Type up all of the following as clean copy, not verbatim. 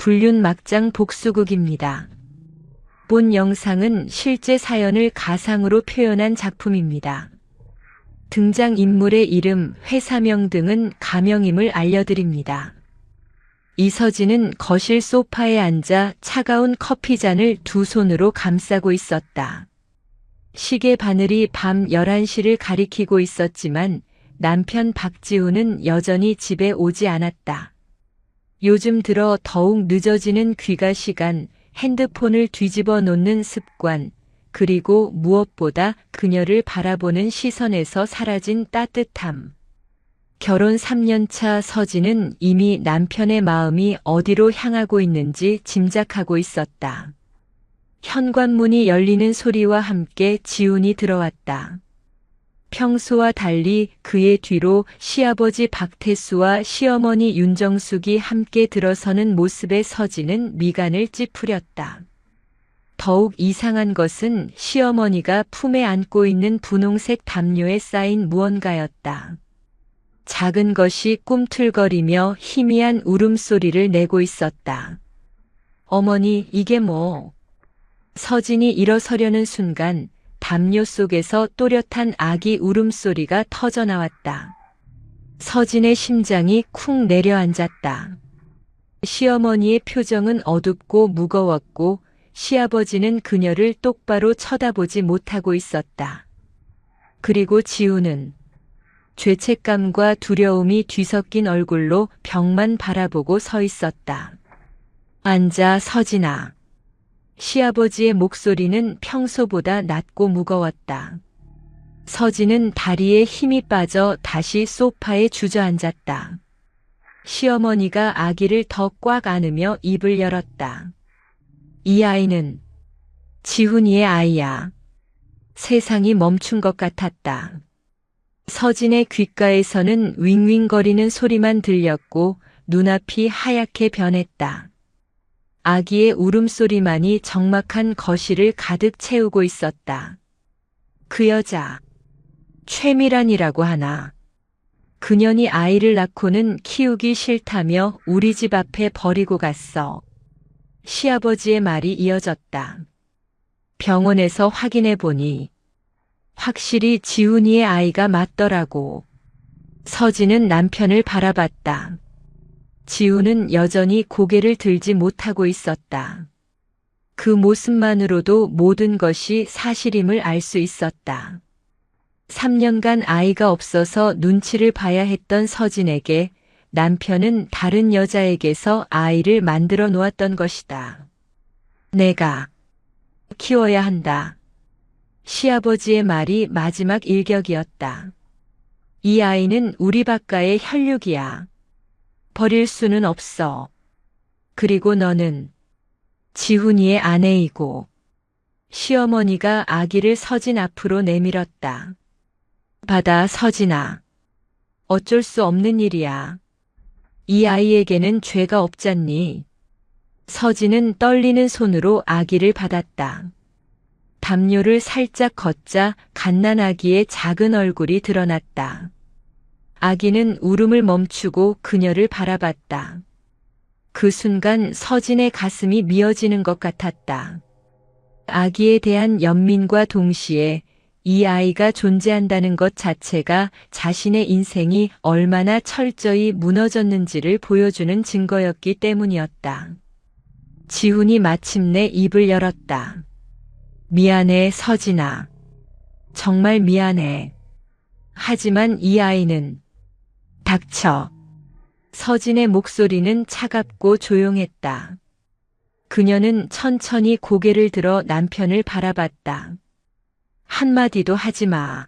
불륜 막장 복수극입니다. 본 영상은 실제 사연을 가상으로 표현한 작품입니다. 등장인물의 이름, 회사명 등은 가명임을 알려드립니다. 이서진은 거실 소파에 앉아 차가운 커피잔을 두 손으로 감싸고 있었다. 시계 바늘이 밤 11시를 가리키고 있었지만 남편 박지훈은 여전히 집에 오지 않았다. 요즘 들어 더욱 늦어지는 귀가 시간, 핸드폰을 뒤집어 놓는 습관, 그리고 무엇보다 그녀를 바라보는 시선에서 사라진 따뜻함. 결혼 3년차 서진은 이미 남편의 마음이 어디로 향하고 있는지 짐작하고 있었다. 현관문이 열리는 소리와 함께 지훈이 들어왔다. 평소와 달리 그의 뒤로 시아버지 박태수와 시어머니 윤정숙이 함께 들어서는 모습에 서진은 미간을 찌푸렸다. 더욱 이상한 것은 시어머니가 품에 안고 있는 분홍색 담요에 쌓인 무언가였다. 작은 것이 꿈틀거리며 희미한 울음소리를 내고 있었다. 어머니, 이게 뭐? 서진이 일어서려는 순간 담요 속에서 또렷한 아기 울음소리가 터져나왔다. 서진의 심장이 쿵 내려앉았다. 시어머니의 표정은 어둡고 무거웠고 시아버지는 그녀를 똑바로 쳐다보지 못하고 있었다. 그리고 지훈은 죄책감과 두려움이 뒤섞인 얼굴로 벽만 바라보고 서 있었다. 앉아, 서진아. 시아버지의 목소리는 평소보다 낮고 무거웠다. 서진은 다리에 힘이 빠져 다시 소파에 주저앉았다. 시어머니가 아기를 더 꽉 안으며 입을 열었다. 이 아이는 지훈이의 아이야. 세상이 멈춘 것 같았다. 서진의 귓가에서는 윙윙거리는 소리만 들렸고 눈앞이 하얗게 변했다. 아기의 울음소리만이 적막한 거실을 가득 채우고 있었다. 그 여자, 최미란이라고 하나. 그년이 아이를 낳고는 키우기 싫다며 우리 집 앞에 버리고 갔어. 시아버지의 말이 이어졌다. 병원에서 확인해 보니 확실히 지훈이의 아이가 맞더라고. 서진은 남편을 바라봤다. 지훈은 여전히 고개를 들지 못하고 있었다. 그 모습만으로도 모든 것이 사실임을 알 수 있었다. 3년간 아이가 없어서 눈치를 봐야 했던 서진에게 남편은 다른 여자에게서 아이를 만들어 놓았던 것이다. 내가 키워야 한다. 시아버지의 말이 마지막 일격이었다. 이 아이는 우리 박가의 혈육이야. 버릴 수는 없어. 그리고 너는 지훈이의 아내이고. 시어머니가 아기를 서진 앞으로 내밀었다. 받아, 서진아. 어쩔 수 없는 일이야. 이 아이에게는 죄가 없잖니. 서진은 떨리는 손으로 아기를 받았다. 담요를 살짝 걷자 갓난아기의 작은 얼굴이 드러났다. 아기는 울음을 멈추고 그녀를 바라봤다. 그 순간 서진의 가슴이 미어지는 것 같았다. 아기에 대한 연민과 동시에 이 아이가 존재한다는 것 자체가 자신의 인생이 얼마나 철저히 무너졌는지를 보여주는 증거였기 때문이었다. 지훈이 마침내 입을 열었다. 미안해, 서진아. 정말 미안해. 하지만 이 아이는 닥쳐. 서진의 목소리는 차갑고 조용했다. 그녀는 천천히 고개를 들어 남편을 바라봤다. 한마디도 하지 마.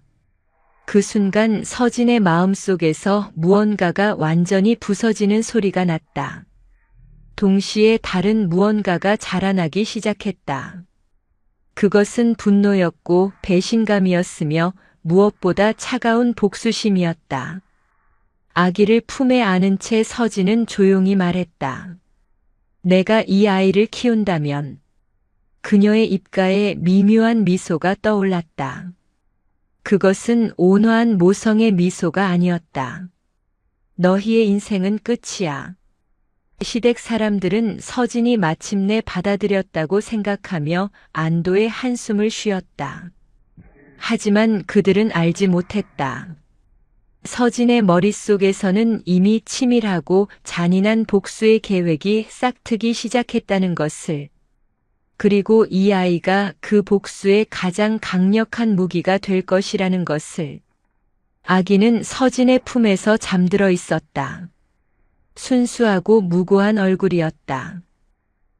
그 순간 서진의 마음속에서 무언가가 완전히 부서지는 소리가 났다. 동시에 다른 무언가가 자라나기 시작했다. 그것은 분노였고 배신감이었으며 무엇보다 차가운 복수심이었다. 아기를 품에 안은 채 서진은 조용히 말했다. 내가 이 아이를 키운다면. 그녀의 입가에 미묘한 미소가 떠올랐다. 그것은 온화한 모성의 미소가 아니었다. 너희의 인생은 끝이야. 시댁 사람들은 서진이 마침내 받아들였다고 생각하며 안도의 한숨을 쉬었다. 하지만 그들은 알지 못했다. 서진의 머릿속에서는 이미 치밀하고 잔인한 복수의 계획이 싹트기 시작했다는 것을, 그리고 이 아이가 그 복수의 가장 강력한 무기가 될 것이라는 것을. 아기는 서진의 품에서 잠들어 있었다. 순수하고 무고한 얼굴이었다.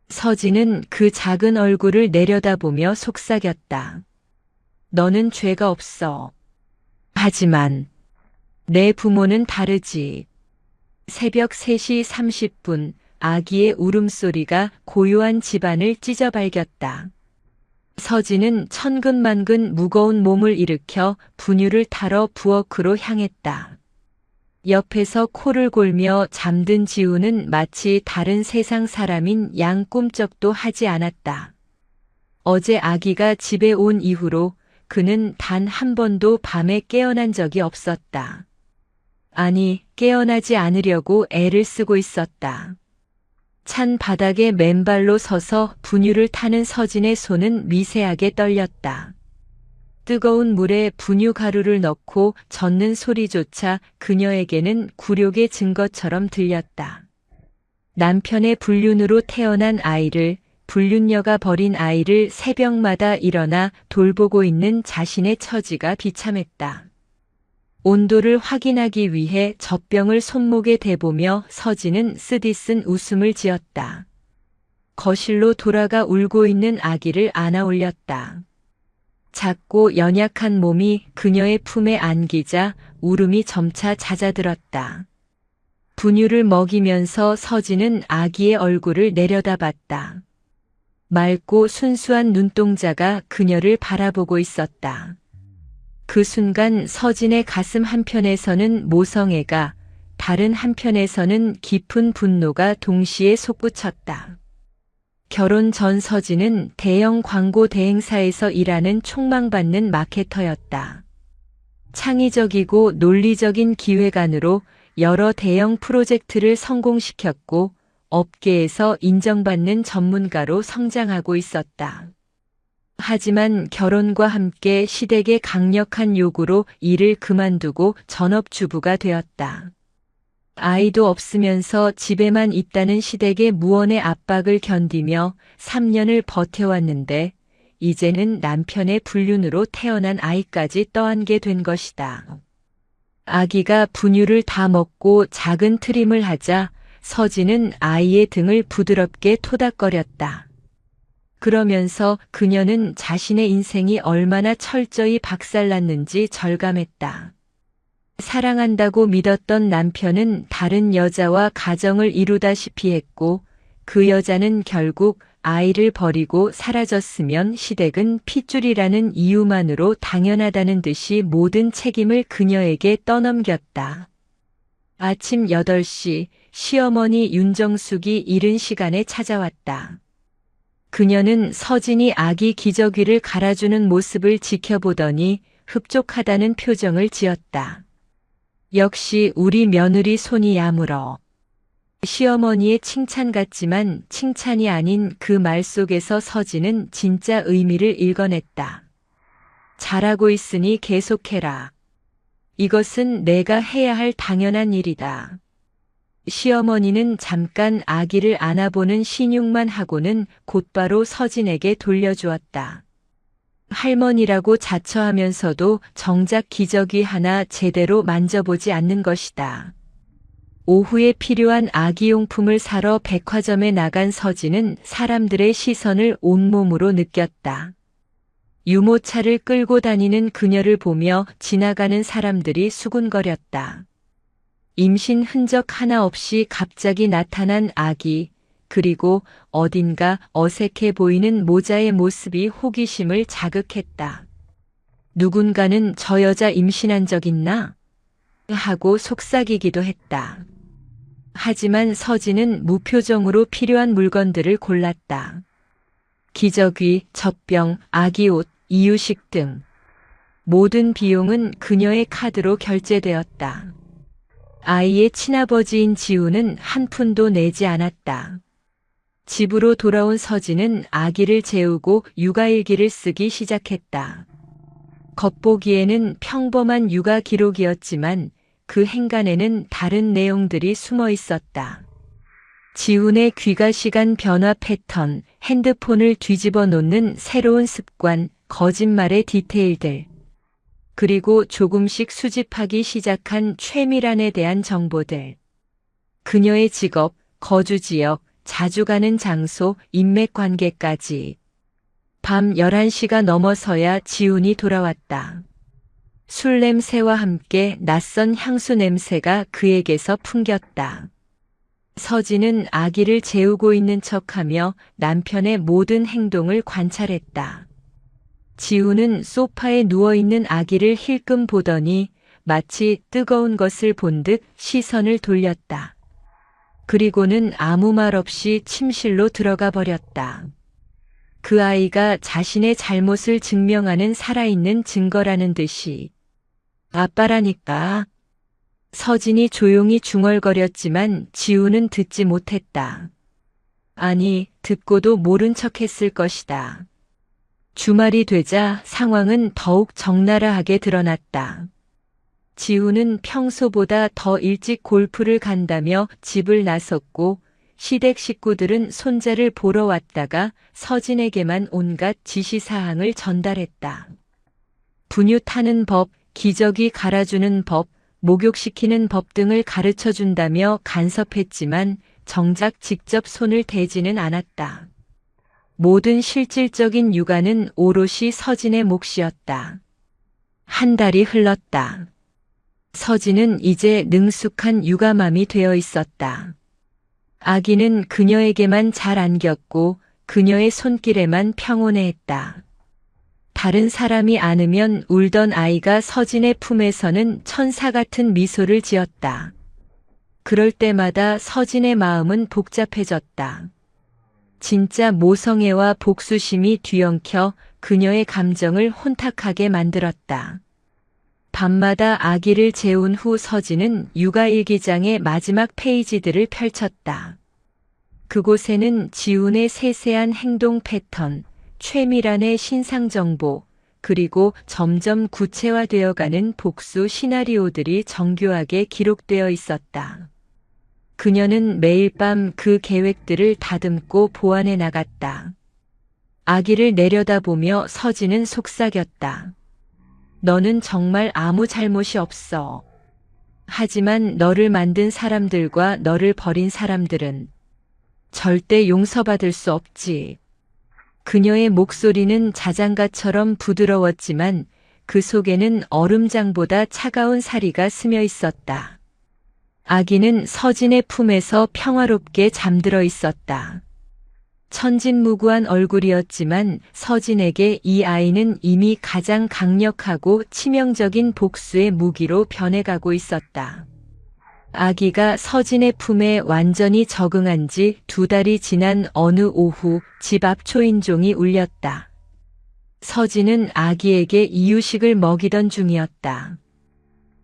서진은 그 작은 얼굴을 내려다보며 속삭였다. 너는 죄가 없어. 하지만 내 부모는 다르지. 새벽 3시 30분 아기의 울음소리가 고요한 집안을 찢어발겼다. 서진은 천근만근 무거운 몸을 일으켜 분유를 타러 부엌으로 향했다. 옆에서 코를 골며 잠든 지우는 마치 다른 세상 사람인 양 꿈쩍도 하지 않았다. 어제 아기가 집에 온 이후로 그는 단 한 번도 밤에 깨어난 적이 없었다. 아니, 깨어나지 않으려고 애를 쓰고 있었다. 찬 바닥에 맨발로 서서 분유를 타는 서진의 손은 미세하게 떨렸다. 뜨거운 물에 분유 가루를 넣고 젓는 소리조차 그녀에게는 굴욕의 증거처럼 들렸다. 남편의 불륜으로 태어난 아이를, 불륜녀가 버린 아이를 새벽마다 일어나 돌보고 있는 자신의 처지가 비참했다. 온도를 확인하기 위해 젖병을 손목에 대보며 서진은 쓰디쓴 웃음을 지었다. 거실로 돌아가 울고 있는 아기를 안아 올렸다. 작고 연약한 몸이 그녀의 품에 안기자 울음이 점차 잦아들었다. 분유를 먹이면서 서진은 아기의 얼굴을 내려다봤다. 맑고 순수한 눈동자가 그녀를 바라보고 있었다. 그 순간 서진의 가슴 한편에서는 모성애가, 다른 한편에서는 깊은 분노가 동시에 솟구쳤다. 결혼 전 서진은 대형 광고 대행사에서 일하는 촉망받는 마케터였다. 창의적이고 논리적인 기획안으로 여러 대형 프로젝트를 성공시켰고 업계에서 인정받는 전문가로 성장하고 있었다. 하지만 결혼과 함께 시댁의 강력한 요구로 일을 그만두고 전업주부가 되었다. 아이도 없으면서 집에만 있다는 시댁의 무언의 압박을 견디며 3년을 버텨왔는데 이제는 남편의 불륜으로 태어난 아이까지 떠안게 된 것이다. 아기가 분유를 다 먹고 작은 트림을 하자 서진은 아이의 등을 부드럽게 토닥거렸다. 그러면서 그녀는 자신의 인생이 얼마나 철저히 박살났는지 절감했다. 사랑한다고 믿었던 남편은 다른 여자와 가정을 이루다시피 했고 그 여자는 결국 아이를 버리고 사라졌으면 시댁은 핏줄이라는 이유만으로 당연하다는 듯이 모든 책임을 그녀에게 떠넘겼다. 아침 8시 시어머니 윤정숙이 이른 시간에 찾아왔다. 그녀는 서진이 아기 기저귀를 갈아주는 모습을 지켜보더니 흡족하다는 표정을 지었다. 역시 우리 며느리 손이 야물어. 시어머니의 칭찬 같지만 칭찬이 아닌 그 말 속에서 서진은 진짜 의미를 읽어냈다. 잘하고 있으니 계속해라. 이것은 내가 해야 할 당연한 일이다. 시어머니는 잠깐 아기를 안아보는 신용만 하고는 곧바로 서진에게 돌려주었다. 할머니라고 자처하면서도 정작 기저귀 하나 제대로 만져보지 않는 것이다. 오후에 필요한 아기용품을 사러 백화점에 나간 서진은 사람들의 시선을 온몸으로 느꼈다. 유모차를 끌고 다니는 그녀를 보며 지나가는 사람들이 수군거렸다. 임신 흔적 하나 없이 갑자기 나타난 아기, 그리고 어딘가 어색해 보이는 모자의 모습이 호기심을 자극했다. 누군가는 저 여자 임신한 적 있나? 하고 속삭이기도 했다. 하지만 서진은 무표정으로 필요한 물건들을 골랐다. 기저귀, 젖병, 아기 옷, 이유식 등 모든 비용은 그녀의 카드로 결제되었다. 아이의 친아버지인 지우는 한 푼도 내지 않았다. 집으로 돌아온 서진은 아기를 재우고 육아일기를 쓰기 시작했다. 겉보기에는 평범한 육아 기록이었지만 그 행간에는 다른 내용들이 숨어 있었다. 지훈의 귀가 시간 변화 패턴, 핸드폰을 뒤집어 놓는 새로운 습관, 거짓말의 디테일들. 그리고 조금씩 수집하기 시작한 최미란에 대한 정보들. 그녀의 직업, 거주 지역, 자주 가는 장소, 인맥 관계까지. 밤 11시가 넘어서야 지훈이 돌아왔다. 술 냄새와 함께 낯선 향수 냄새가 그에게서 풍겼다. 서진은 아기를 재우고 있는 척하며 남편의 모든 행동을 관찰했다. 지훈은 소파에 누워있는 아기를 힐끔 보더니 마치 뜨거운 것을 본 듯 시선을 돌렸다. 그리고는 아무 말 없이 침실로 들어가 버렸다. 그 아이가 자신의 잘못을 증명하는 살아있는 증거라는 듯이. 아빠라니까. 서진이 조용히 중얼거렸지만 지우는 듣지 못했다. 아니, 듣고도 모른 척했을 것이다. 주말이 되자 상황은 더욱 적나라하게 드러났다. 지우는 평소보다 더 일찍 골프를 간다며 집을 나섰고 시댁 식구들은 손자를 보러 왔다가 서진에게만 온갖 지시사항을 전달했다. 분유 타는 법, 기저귀 갈아주는 법, 목욕시키는 법 등을 가르쳐준다며 간섭했지만 정작 직접 손을 대지는 않았다. 모든 실질적인 육아는 오롯이 서진의 몫이었다. 한 달이 흘렀다. 서진은 이제 능숙한 육아맘이 되어 있었다. 아기는 그녀에게만 잘 안겼고 그녀의 손길에만 평온해했다. 다른 사람이 안으면 울던 아이가 서진의 품에서는 천사 같은 미소를 지었다. 그럴 때마다 서진의 마음은 복잡해졌다. 진짜 모성애와 복수심이 뒤엉켜 그녀의 감정을 혼탁하게 만들었다. 밤마다 아기를 재운 후 서진은 육아일기장의 마지막 페이지들을 펼쳤다. 그곳에는 지훈의 세세한 행동 패턴, 최미란의 신상 정보, 그리고 점점 구체화되어가는 복수 시나리오들이 정교하게 기록되어 있었다. 그녀는 매일 밤 그 계획들을 다듬고 보완해 나갔다. 아기를 내려다보며 서진은 속삭였다. 너는 정말 아무 잘못이 없어. 하지만 너를 만든 사람들과 너를 버린 사람들은 절대 용서받을 수 없지. 그녀의 목소리는 자장가처럼 부드러웠지만 그 속에는 얼음장보다 차가운 사리가 스며 있었다. 아기는 서진의 품에서 평화롭게 잠들어 있었다. 천진무구한 얼굴이었지만 서진에게 이 아이는 이미 가장 강력하고 치명적인 복수의 무기로 변해가고 있었다. 아기가 서진의 품에 완전히 적응한 지 2달이 지난 어느 오후 집 앞 초인종이 울렸다. 서진은 아기에게 이유식을 먹이던 중이었다.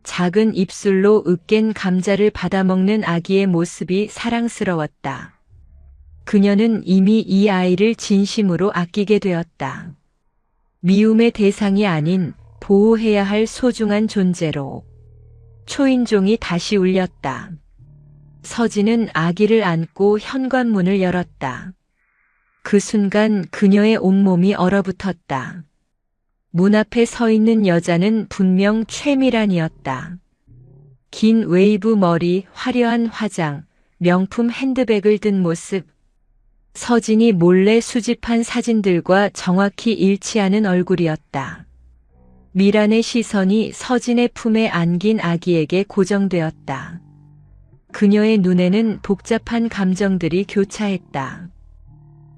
작은 입술로 으깬 감자를 받아먹는 아기의 모습이 사랑스러웠다. 그녀는 이미 이 아이를 진심으로 아끼게 되었다. 미움의 대상이 아닌 보호해야 할 소중한 존재로. 초인종이 다시 울렸다. 서진은 아기를 안고 현관문을 열었다. 그 순간 그녀의 온몸이 얼어붙었다. 문 앞에 서 있는 여자는 분명 최미란이었다. 긴 웨이브 머리, 화려한 화장, 명품 핸드백을 든 모습. 서진이 몰래 수집한 사진들과 정확히 일치하는 얼굴이었다. 미란의 시선이 서진의 품에 안긴 아기에게 고정되었다. 그녀의 눈에는 복잡한 감정들이 교차했다.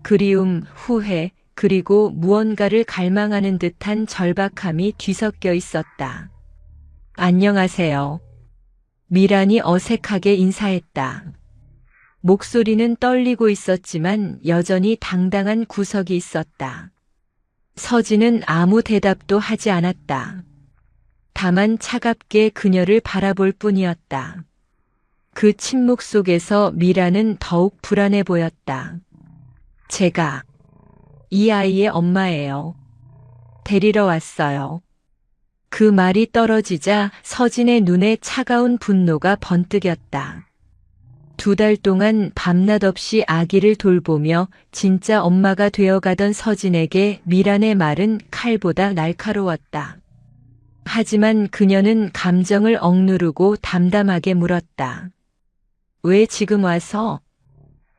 그리움, 후회, 그리고 무언가를 갈망하는 듯한 절박함이 뒤섞여 있었다. 안녕하세요. 미란이 어색하게 인사했다. 목소리는 떨리고 있었지만 여전히 당당한 구석이 있었다. 서진은 아무 대답도 하지 않았다. 다만 차갑게 그녀를 바라볼 뿐이었다. 그 침묵 속에서 미라는 더욱 불안해 보였다. 제가 이 아이의 엄마예요. 데리러 왔어요. 그 말이 떨어지자 서진의 눈에 차가운 분노가 번뜩였다. 2달 동안 밤낮 없이 아기를 돌보며 진짜 엄마가 되어가던 서진에게 미란의 말은 칼보다 날카로웠다. 하지만 그녀는 감정을 억누르고 담담하게 물었다. 왜 지금 와서?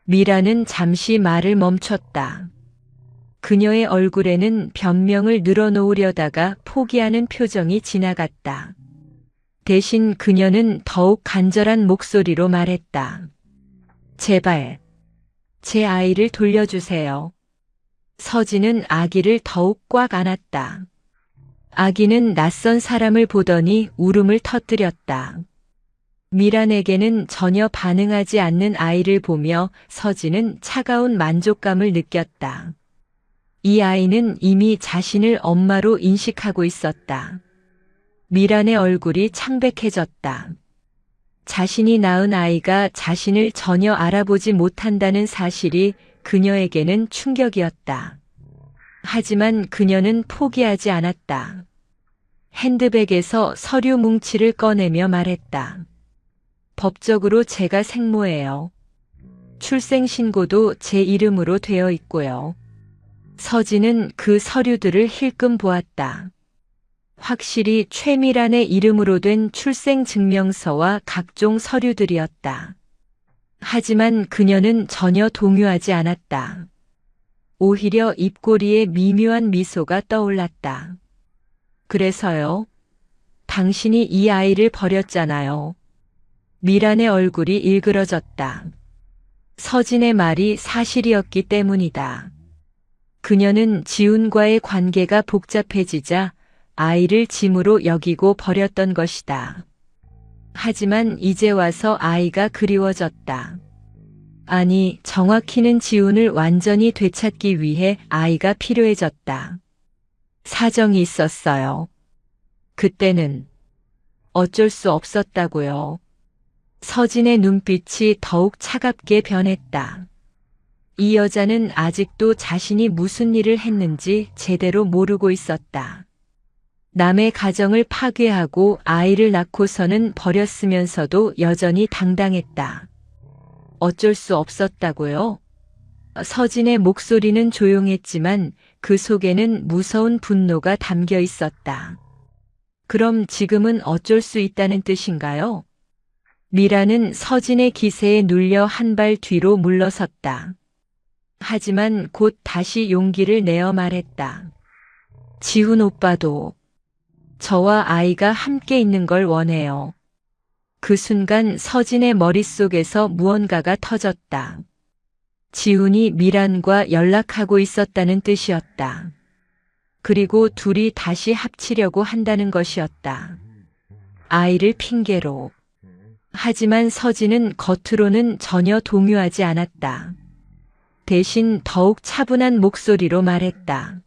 미라는 잠시 말을 멈췄다. 그녀의 얼굴에는 변명을 늘어놓으려다가 포기하는 표정이 지나갔다. 대신 그녀는 더욱 간절한 목소리로 말했다. 제발, 제 아이를 돌려주세요. 서진은 아기를 더욱 꽉 안았다. 아기는 낯선 사람을 보더니 울음을 터뜨렸다. 미란에게는 전혀 반응하지 않는 아이를 보며 서진은 차가운 만족감을 느꼈다. 이 아이는 이미 자신을 엄마로 인식하고 있었다. 미란의 얼굴이 창백해졌다. 자신이 낳은 아이가 자신을 전혀 알아보지 못한다는 사실이 그녀에게는 충격이었다. 하지만 그녀는 포기하지 않았다. 핸드백에서 서류 뭉치를 꺼내며 말했다. 법적으로 제가 생모예요. 출생신고도 제 이름으로 되어 있고요. 서진은 그 서류들을 힐끔 보았다. 확실히 최미란의 이름으로 된 출생증명서와 각종 서류들이었다. 하지만 그녀는 전혀 동요하지 않았다. 오히려 입꼬리에 미묘한 미소가 떠올랐다. 그래서요? 당신이 이 아이를 버렸잖아요. 미란의 얼굴이 일그러졌다. 서진의 말이 사실이었기 때문이다. 그녀는 지훈과의 관계가 복잡해지자 아이를 짐으로 여기고 버렸던 것이다. 하지만 이제 와서 아이가 그리워졌다. 아니, 정확히는 지훈을 완전히 되찾기 위해 아이가 필요해졌다. 사정이 있었어요. 그때는 어쩔 수 없었다고요. 서진의 눈빛이 더욱 차갑게 변했다. 이 여자는 아직도 자신이 무슨 일을 했는지 제대로 모르고 있었다. 남의 가정을 파괴하고 아이를 낳고서는 버렸으면서도 여전히 당당했다. 어쩔 수 없었다고요? 서진의 목소리는 조용했지만 그 속에는 무서운 분노가 담겨 있었다. 그럼 지금은 어쩔 수 있다는 뜻인가요? 미라는 서진의 기세에 눌려 한 발 뒤로 물러섰다. 하지만 곧 다시 용기를 내어 말했다. 지훈 오빠도 저와 아이가 함께 있는 걸 원해요. 그 순간 서진의 머릿속에서 무언가가 터졌다. 지훈이 미란과 연락하고 있었다는 뜻이었다. 그리고 둘이 다시 합치려고 한다는 것이었다. 아이를 핑계로. 하지만 서진은 겉으로는 전혀 동요하지 않았다. 대신 더욱 차분한 목소리로 말했다.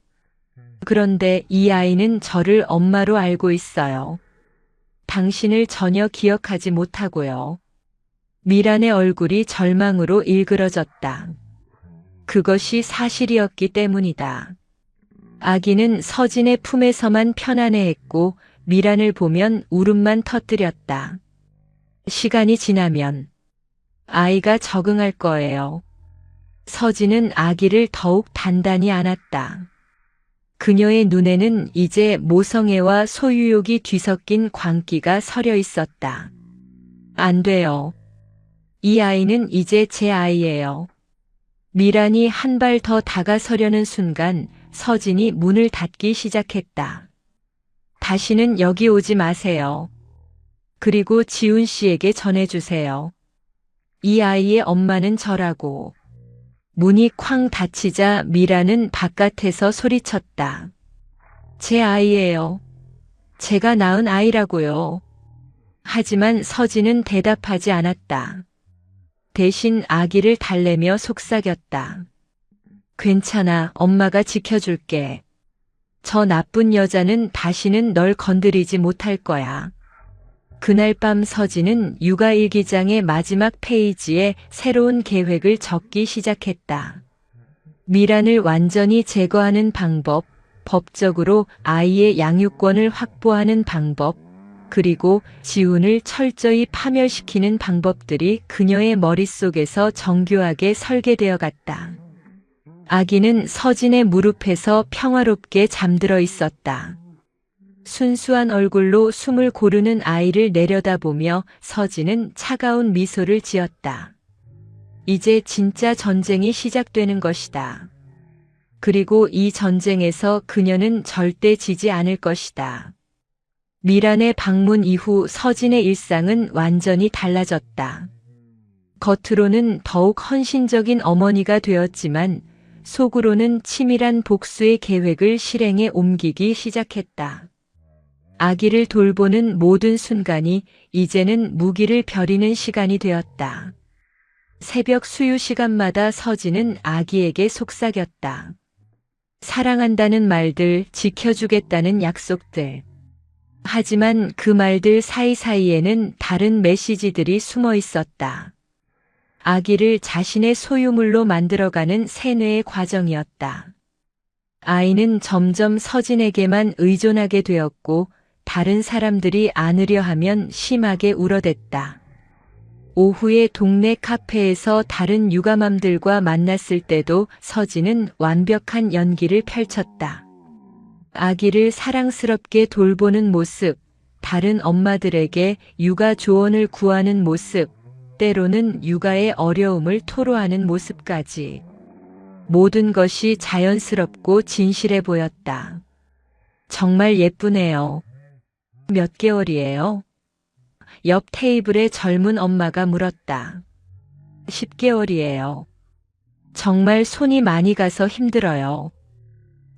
그런데 이 아이는 저를 엄마로 알고 있어요. 당신을 전혀 기억하지 못하고요. 미란의 얼굴이 절망으로 일그러졌다. 그것이 사실이었기 때문이다. 아기는 서진의 품에서만 편안해했고 미란을 보면 울음만 터뜨렸다. 시간이 지나면 아이가 적응할 거예요. 서진은 아기를 더욱 단단히 안았다. 그녀의 눈에는 이제 모성애와 소유욕이 뒤섞인 광기가 서려 있었다. 안 돼요. 이 아이는 이제 제 아이예요. 미란이 한 발 더 다가서려는 순간 서진이 문을 닫기 시작했다. 다시는 여기 오지 마세요. 그리고 지훈 씨에게 전해주세요. 이 아이의 엄마는 저라고. 문이 쾅 닫히자 미라는 바깥에서 소리쳤다. 제 아이예요. 제가 낳은 아이라고요. 하지만 서진은 대답하지 않았다. 대신 아기를 달래며 속삭였다. 괜찮아, 엄마가 지켜줄게. 저 나쁜 여자는 다시는 널 건드리지 못할 거야. 그날 밤 서진은 육아일기장의 마지막 페이지에 새로운 계획을 적기 시작했다. 미란을 완전히 제거하는 방법, 법적으로 아이의 양육권을 확보하는 방법, 그리고 지훈을 철저히 파멸시키는 방법들이 그녀의 머릿속에서 정교하게 설계되어 갔다. 아기는 서진의 무릎에서 평화롭게 잠들어 있었다. 순수한 얼굴로 숨을 고르는 아이를 내려다보며 서진은 차가운 미소를 지었다. 이제 진짜 전쟁이 시작되는 것이다. 그리고 이 전쟁에서 그녀는 절대 지지 않을 것이다. 미란의 방문 이후 서진의 일상은 완전히 달라졌다. 겉으로는 더욱 헌신적인 어머니가 되었지만 속으로는 치밀한 복수의 계획을 실행에 옮기기 시작했다. 아기를 돌보는 모든 순간이 이제는 무기를 벼리는 시간이 되었다. 새벽 수유 시간마다 서진은 아기에게 속삭였다. 사랑한다는 말들, 지켜주겠다는 약속들. 하지만 그 말들 사이사이에는 다른 메시지들이 숨어 있었다. 아기를 자신의 소유물로 만들어가는 세뇌의 과정이었다. 아이는 점점 서진에게만 의존하게 되었고 다른 사람들이 안으려 하면 심하게 울어댔다. 오후에 동네 카페에서 다른 육아맘들과 만났을 때도 서진은 완벽한 연기를 펼쳤다. 아기를 사랑스럽게 돌보는 모습, 다른 엄마들에게 육아 조언을 구하는 모습, 때로는 육아의 어려움을 토로하는 모습까지. 모든 것이 자연스럽고 진실해 보였다. 정말 예쁘네요. 몇 개월이에요? 옆 테이블에 젊은 엄마가 물었다. 10개월이에요. 정말 손이 많이 가서 힘들어요.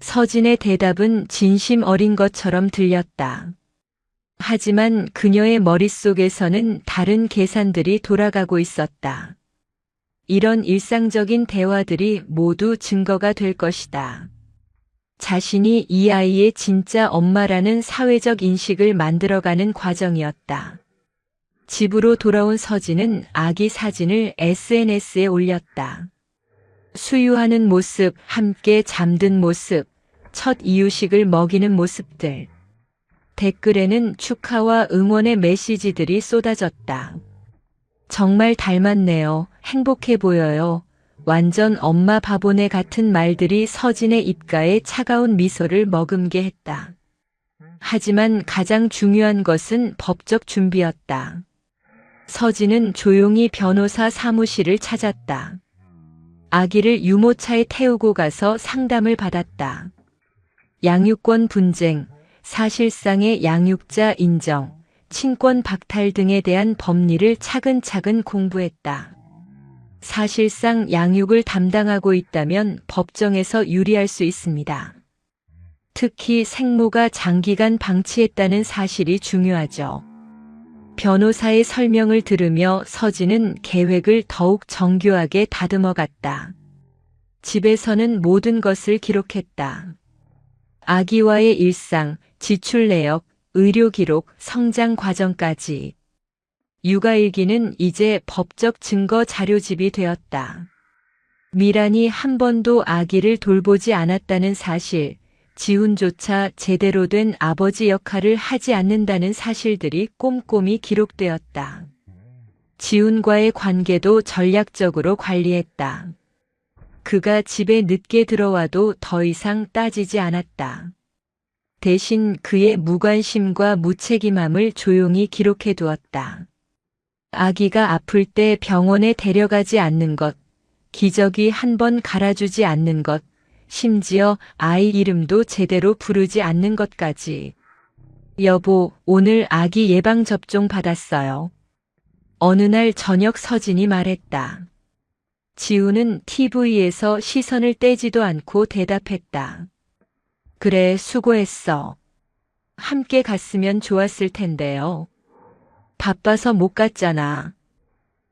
서진의 대답은 진심 어린 것처럼 들렸다. 하지만 그녀의 머릿속에서는 다른 계산들이 돌아가고 있었다. 이런 일상적인 대화들이 모두 증거가 될 것이다. 자신이 이 아이의 진짜 엄마라는 사회적 인식을 만들어가는 과정이었다. 집으로 돌아온 서진은 아기 사진을 SNS에 올렸다. 수유하는 모습, 함께 잠든 모습, 첫 이유식을 먹이는 모습들. 댓글에는 축하와 응원의 메시지들이 쏟아졌다. 정말 닮았네요. 행복해 보여요. 완전 엄마 바보네 같은 말들이 서진의 입가에 차가운 미소를 머금게 했다. 하지만 가장 중요한 것은 법적 준비였다. 서진은 조용히 변호사 사무실을 찾았다. 아기를 유모차에 태우고 가서 상담을 받았다. 양육권 분쟁, 사실상의 양육자 인정, 친권 박탈 등에 대한 법리를 차근차근 공부했다. 사실상 양육을 담당하고 있다면 법정에서 유리할 수 있습니다. 특히 생모가 장기간 방치했다는 사실이 중요하죠. 변호사의 설명을 들으며 서진은 계획을 더욱 정교하게 다듬어 갔다. 집에서는 모든 것을 기록했다. 아기와의 일상, 지출 내역, 의료 기록, 성장 과정까지. 육아일기는 이제 법적 증거 자료집이 되었다. 미란이 한 번도 아기를 돌보지 않았다는 사실, 지훈조차 제대로 된 아버지 역할을 하지 않는다는 사실들이 꼼꼼히 기록되었다. 지훈과의 관계도 전략적으로 관리했다. 그가 집에 늦게 들어와도 더 이상 따지지 않았다. 대신 그의 무관심과 무책임함을 조용히 기록해 두었다. 아기가 아플 때 병원에 데려가지 않는 것, 기저귀 한 번 갈아주지 않는 것, 심지어 아이 이름도 제대로 부르지 않는 것까지. 여보, 오늘 아기 예방접종 받았어요. 어느 날 저녁 서진이 말했다. 지우는 TV에서 시선을 떼지도 않고 대답했다. 그래, 수고했어. 함께 갔으면 좋았을 텐데요. 바빠서 못 갔잖아.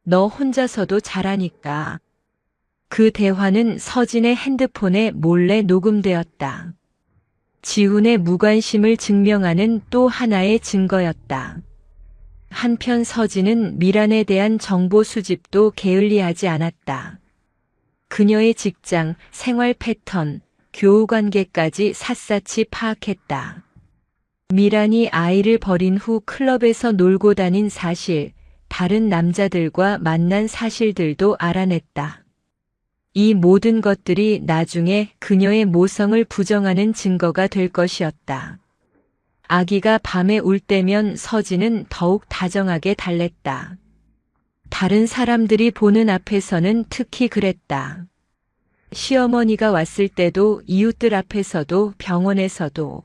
너 혼자서도 잘하니까. 그 대화는 서진의 핸드폰에 몰래 녹음되었다. 지훈의 무관심을 증명하는 또 하나의 증거였다. 한편 서진은 미란에 대한 정보 수집도 게을리하지 않았다. 그녀의 직장, 생활 패턴, 교우 관계까지 샅샅이 파악했다. 미란이 아이를 버린 후 클럽에서 놀고 다닌 사실, 다른 남자들과 만난 사실들도 알아냈다. 이 모든 것들이 나중에 그녀의 모성을 부정하는 증거가 될 것이었다. 아기가 밤에 울 때면 서진은 더욱 다정하게 달랬다. 다른 사람들이 보는 앞에서는 특히 그랬다. 시어머니가 왔을 때도 이웃들 앞에서도 병원에서도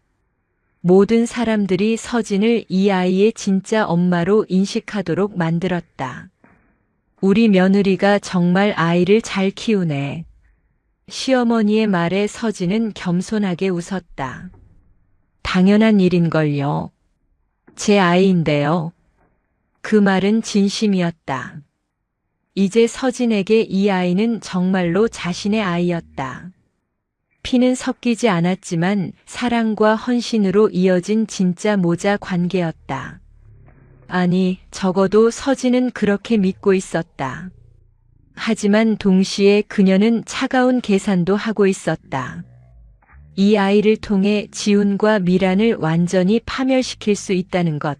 모든 사람들이 서진을 이 아이의 진짜 엄마로 인식하도록 만들었다. 우리 며느리가 정말 아이를 잘 키우네. 시어머니의 말에 서진은 겸손하게 웃었다. 당연한 일인걸요. 제 아이인데요. 그 말은 진심이었다. 이제 서진에게 이 아이는 정말로 자신의 아이였다. 피는 섞이지 않았지만 사랑과 헌신으로 이어진 진짜 모자 관계였다. 아니, 적어도 서진은 그렇게 믿고 있었다. 하지만 동시에 그녀는 차가운 계산도 하고 있었다. 이 아이를 통해 지훈과 미란을 완전히 파멸시킬 수 있다는 것.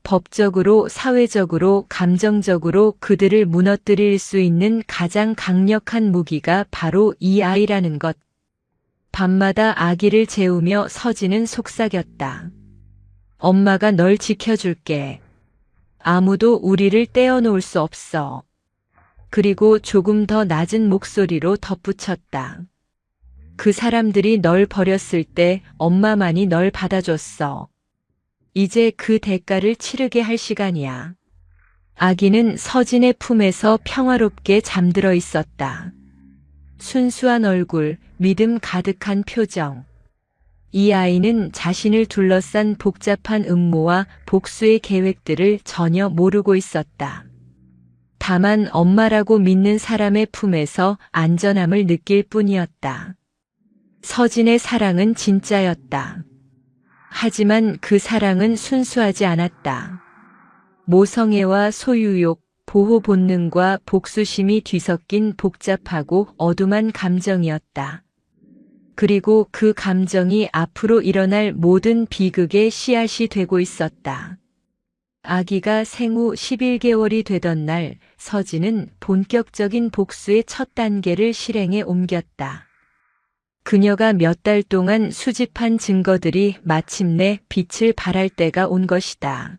법적으로, 사회적으로, 감정적으로 그들을 무너뜨릴 수 있는 가장 강력한 무기가 바로 이 아이라는 것. 밤마다 아기를 재우며 서진은 속삭였다. 엄마가 널 지켜줄게. 아무도 우리를 떼어놓을 수 없어. 그리고 조금 더 낮은 목소리로 덧붙였다. 그 사람들이 널 버렸을 때 엄마만이 널 받아줬어. 이제 그 대가를 치르게 할 시간이야. 아기는 서진의 품에서 평화롭게 잠들어 있었다. 순수한 얼굴, 믿음 가득한 표정. 이 아이는 자신을 둘러싼 복잡한 음모와 복수의 계획들을 전혀 모르고 있었다. 다만 엄마라고 믿는 사람의 품에서 안전함을 느낄 뿐이었다. 서진의 사랑은 진짜였다. 하지만 그 사랑은 순수하지 않았다. 모성애와 소유욕, 보호 본능과 복수심이 뒤섞인 복잡하고 어둠한 감정이었다. 그리고 그 감정이 앞으로 일어날 모든 비극의 씨앗이 되고 있었다. 아기가 생후 11개월이 되던 날, 서진은 본격적인 복수의 첫 단계를 실행에 옮겼다. 그녀가 몇 달 동안 수집한 증거들이 마침내 빛을 발할 때가 온 것이다.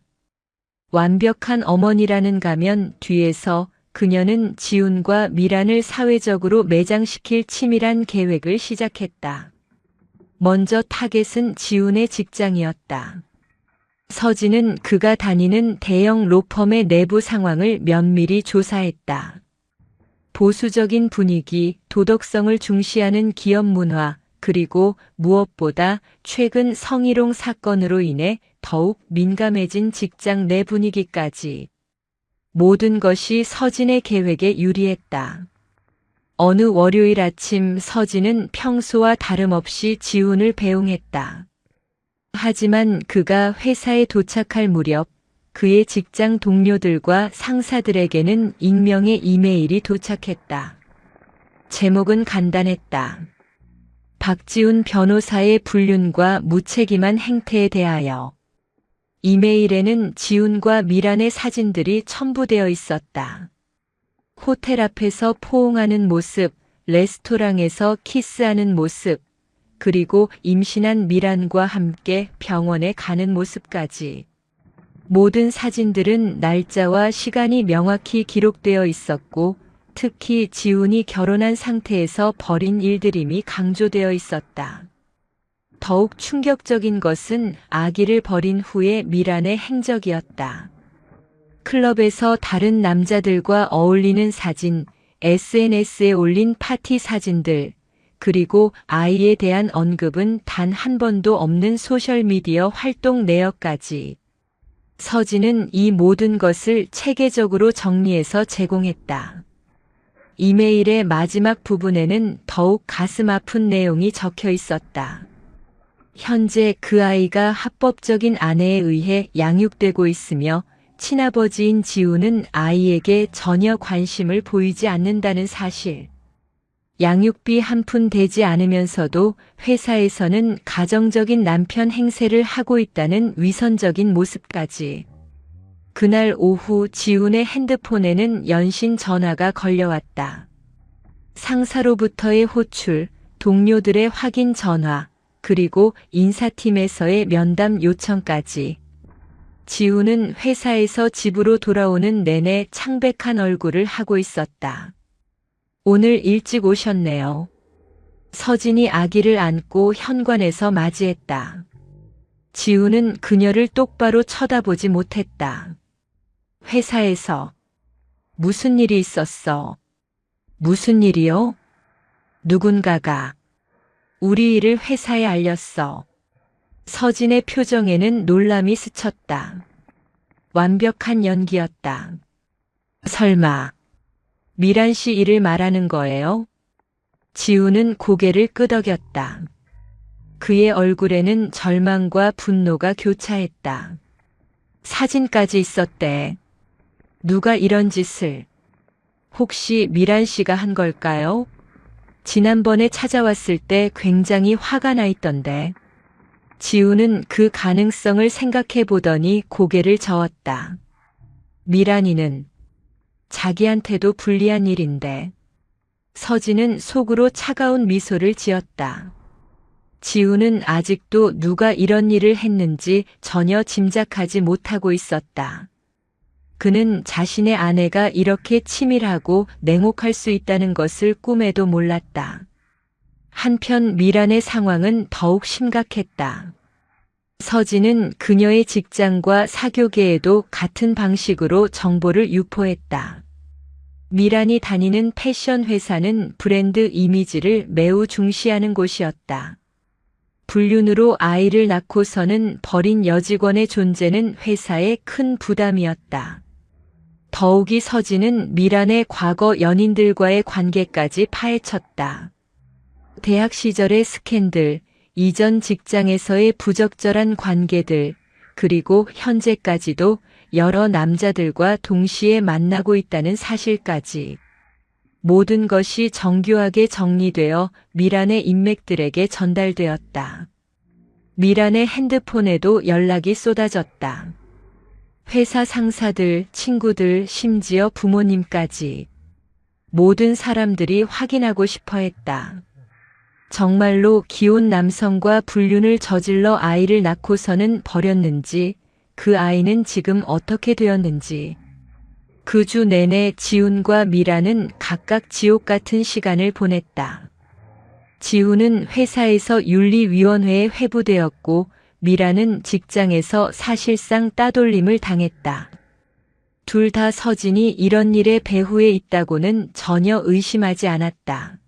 완벽한 어머니라는 가면 뒤에서 그녀는 지훈과 미란을 사회적으로 매장시킬 치밀한 계획을 시작했다. 먼저 타겟은 지훈의 직장이었다. 서진은 그가 다니는 대형 로펌의 내부 상황을 면밀히 조사했다. 보수적인 분위기, 도덕성을 중시하는 기업 문화, 그리고 무엇보다 최근 성희롱 사건으로 인해 더욱 민감해진 직장 내 분위기까지. 모든 것이 서진의 계획에 유리했다. 어느 월요일 아침 서진은 평소와 다름없이 지훈을 배웅했다. 하지만 그가 회사에 도착할 무렵 그의 직장 동료들과 상사들에게는 익명의 이메일이 도착했다. 제목은 간단했다. 박지훈 변호사의 불륜과 무책임한 행태에 대하여. 이메일에는 지훈과 미란의 사진들이 첨부되어 있었다. 호텔 앞에서 포옹하는 모습, 레스토랑에서 키스하는 모습, 그리고 임신한 미란과 함께 병원에 가는 모습까지. 모든 사진들은 날짜와 시간이 명확히 기록되어 있었고, 특히 지훈이 결혼한 상태에서 벌인 일들임이 강조되어 있었다. 더욱 충격적인 것은 아기를 버린 후의 미란의 행적이었다. 클럽에서 다른 남자들과 어울리는 사진, SNS에 올린 파티 사진들, 그리고 아이에 대한 언급은 단 한 번도 없는 소셜미디어 활동 내역까지. 서진은 이 모든 것을 체계적으로 정리해서 제공했다. 이메일의 마지막 부분에는 더욱 가슴 아픈 내용이 적혀 있었다. 현재 그 아이가 합법적인 아내에 의해 양육되고 있으며 친아버지인 지우는 아이에게 전혀 관심을 보이지 않는다는 사실. 양육비 한 푼 되지 않으면서도 회사에서는 가정적인 남편 행세를 하고 있다는 위선적인 모습까지. 그날 오후 지훈의 핸드폰에는 연신 전화가 걸려왔다. 상사로부터의 호출, 동료들의 확인 전화, 그리고 인사팀에서의 면담 요청까지. 지훈은 회사에서 집으로 돌아오는 내내 창백한 얼굴을 하고 있었다. 오늘 일찍 오셨네요. 서진이 아기를 안고 현관에서 맞이했다. 지훈은 그녀를 똑바로 쳐다보지 못했다. 회사에서 무슨 일이 있었어? 무슨 일이요? 누군가가 우리 일을 회사에 알렸어. 서진의 표정에는 놀람이 스쳤다. 완벽한 연기였다. 설마 미란 씨 일을 말하는 거예요? 지우는 고개를 끄덕였다. 그의 얼굴에는 절망과 분노가 교차했다. 사진까지 있었대. 누가 이런 짓을? 혹시 미란 씨가 한 걸까요? 지난번에 찾아왔을 때 굉장히 화가 나 있던데. 지우는 그 가능성을 생각해 보더니 고개를 저었다. 미란이는 자기한테도 불리한 일인데. 서진은 속으로 차가운 미소를 지었다. 지우는 아직도 누가 이런 일을 했는지 전혀 짐작하지 못하고 있었다. 그는 자신의 아내가 이렇게 치밀하고 냉혹할 수 있다는 것을 꿈에도 몰랐다. 한편 미란의 상황은 더욱 심각했다. 서진은 그녀의 직장과 사교계에도 같은 방식으로 정보를 유포했다. 미란이 다니는 패션 회사는 브랜드 이미지를 매우 중시하는 곳이었다. 불륜으로 아이를 낳고서는 버린 여직원의 존재는 회사에 큰 부담이었다. 더욱이 서진은 미란의 과거 연인들과의 관계까지 파헤쳤다. 대학 시절의 스캔들, 이전 직장에서의 부적절한 관계들, 그리고 현재까지도 여러 남자들과 동시에 만나고 있다는 사실까지. 모든 것이 정교하게 정리되어 미란의 인맥들에게 전달되었다. 미란의 핸드폰에도 연락이 쏟아졌다. 회사 상사들, 친구들, 심지어 부모님까지. 모든 사람들이 확인하고 싶어 했다. 정말로 기혼 남성과 불륜을 저질러 아이를 낳고서는 버렸는지, 그 아이는 지금 어떻게 되었는지. 그 주 내내 지훈과 미란은 각각 지옥 같은 시간을 보냈다. 지훈은 회사에서 윤리위원회에 회부되었고 미란은 직장에서 사실상 따돌림을 당했다. 둘 다 서진이 이런 일의 배후에 있다고는 전혀 의심하지 않았다.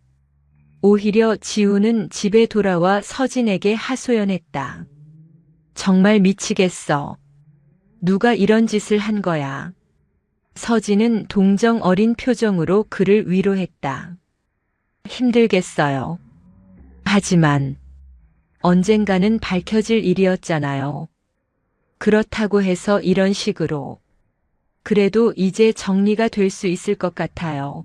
오히려 지훈은 집에 돌아와 서진에게 하소연했다. 정말 미치겠어. 누가 이런 짓을 한 거야. 서진은 동정 어린 표정으로 그를 위로했다. 힘들겠어요. 하지만 언젠가는 밝혀질 일이었잖아요. 그렇다고 해서 이런 식으로. 그래도 이제 정리가 될 수 있을 것 같아요.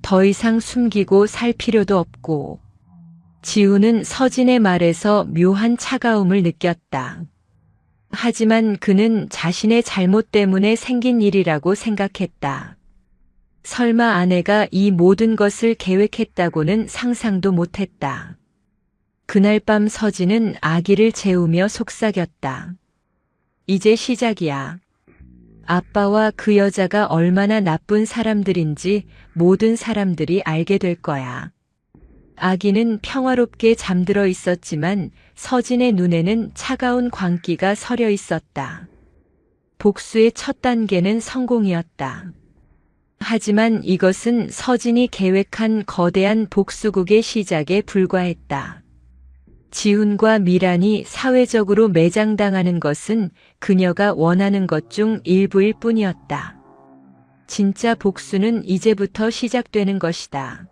더 이상 숨기고 살 필요도 없고. 지우는 서진의 말에서 묘한 차가움을 느꼈다. 하지만 그는 자신의 잘못 때문에 생긴 일이라고 생각했다. 설마 아내가 이 모든 것을 계획했다고는 상상도 못했다. 그날 밤 서진은 아기를 재우며 속삭였다. 이제 시작이야. 아빠와 그 여자가 얼마나 나쁜 사람들인지 모든 사람들이 알게 될 거야. 아기는 평화롭게 잠들어 있었지만 서진의 눈에는 차가운 광기가 서려 있었다. 복수의 첫 단계는 성공이었다. 하지만 이것은 서진이 계획한 거대한 복수극의 시작에 불과했다. 지훈과 미란이 사회적으로 매장당하는 것은 그녀가 원하는 것 중 일부일 뿐이었다. 진짜 복수는 이제부터 시작되는 것이다.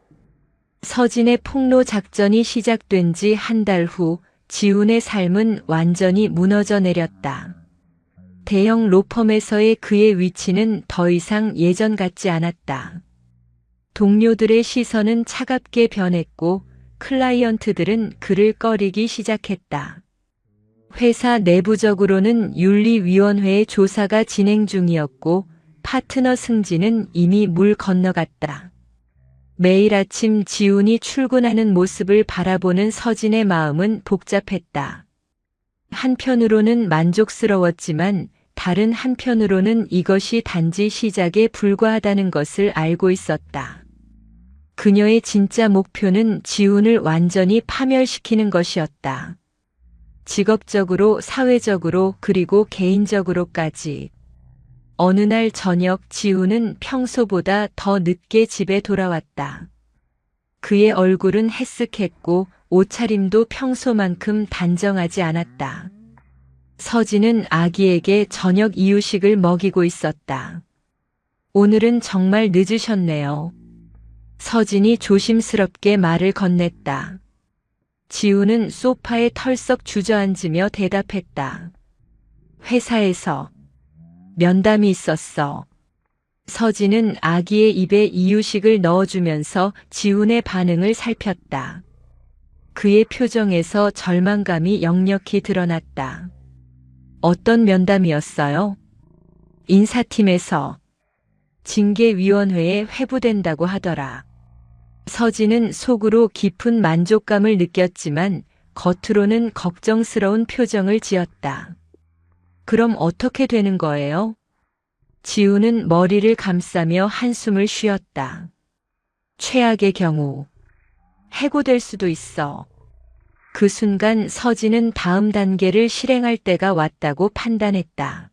서진의 폭로 작전이 시작된 지 한 달 후 지훈의 삶은 완전히 무너져 내렸다. 대형 로펌에서의 그의 위치는 더 이상 예전 같지 않았다. 동료들의 시선은 차갑게 변했고 클라이언트들은 그를 꺼리기 시작했다. 회사 내부적으로는 윤리위원회의 조사가 진행 중이었고 파트너 승진은 이미 물 건너갔다. 매일 아침 지훈이 출근하는 모습을 바라보는 서진의 마음은 복잡했다. 한편으로는 만족스러웠지만 다른 한편으로는 이것이 단지 시작에 불과하다는 것을 알고 있었다. 그녀의 진짜 목표는 지훈을 완전히 파멸시키는 것이었다. 직업적으로, 사회적으로, 그리고 개인적으로까지. 어느 날 저녁 지훈은 평소보다 더 늦게 집에 돌아왔다. 그의 얼굴은 해쓱했고 옷차림도 평소만큼 단정하지 않았다. 서진은 아기에게 저녁 이유식을 먹이고 있었다. 오늘은 정말 늦으셨네요. 서진이 조심스럽게 말을 건넸다. 지훈은 소파에 털썩 주저앉으며 대답했다. 회사에서 면담이 있었어. 서진은 아기의 입에 이유식을 넣어주면서 지훈의 반응을 살폈다. 그의 표정에서 절망감이 역력히 드러났다. 어떤 면담이었어요? 인사팀에서 징계위원회에 회부된다고 하더라. 서진은 속으로 깊은 만족감을 느꼈지만 겉으로는 걱정스러운 표정을 지었다. 그럼 어떻게 되는 거예요? 지훈은 머리를 감싸며 한숨을 쉬었다. 최악의 경우 해고될 수도 있어. 그 순간 서진은 다음 단계를 실행할 때가 왔다고 판단했다.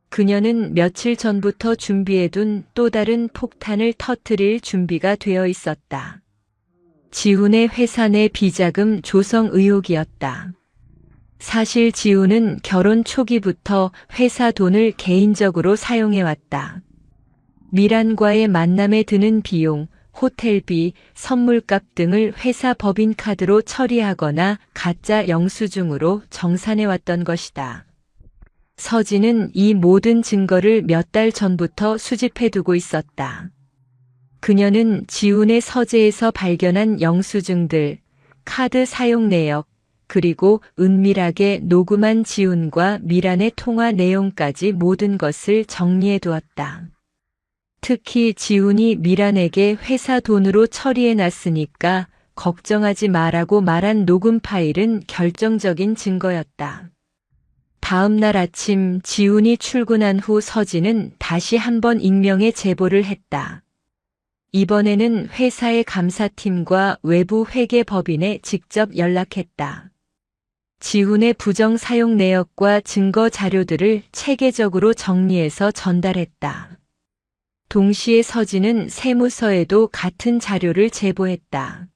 그녀는 며칠 전부터 준비해둔 또 다른 폭탄을 터뜨릴 준비가 되어 있었다. 지훈의 회사 내 비자금 조성 의혹이었다. 사실 지훈은 결혼 초기부터 회사 돈을 개인적으로 사용해왔다. 미란과의 만남에 드는 비용, 호텔비, 선물값 등을 회사 법인카드로 처리하거나 가짜 영수증으로 정산해왔던 것이다. 서진은 이 모든 증거를 몇 달 전부터 수집해두고 있었다. 그녀는 지훈의 서재에서 발견한 영수증들, 카드 사용 내역, 그리고 은밀하게 녹음한 지훈과 미란의 통화 내용까지 모든 것을 정리해 두었다. 특히 지훈이 미란에게 회사 돈으로 처리해놨으니까 걱정하지 마라고 말한 녹음 파일은 결정적인 증거였다. 다음 날 아침 지훈이 출근한 후 서진은 다시 한번 익명의 제보를 했다. 이번에는 회사의 감사팀과 외부 회계법인에 직접 연락했다. 지훈의 부정 사용 내역과 증거 자료들을 체계적으로 정리해서 전달했다. 동시에 서진은 세무서에도 같은 자료를 제보했다.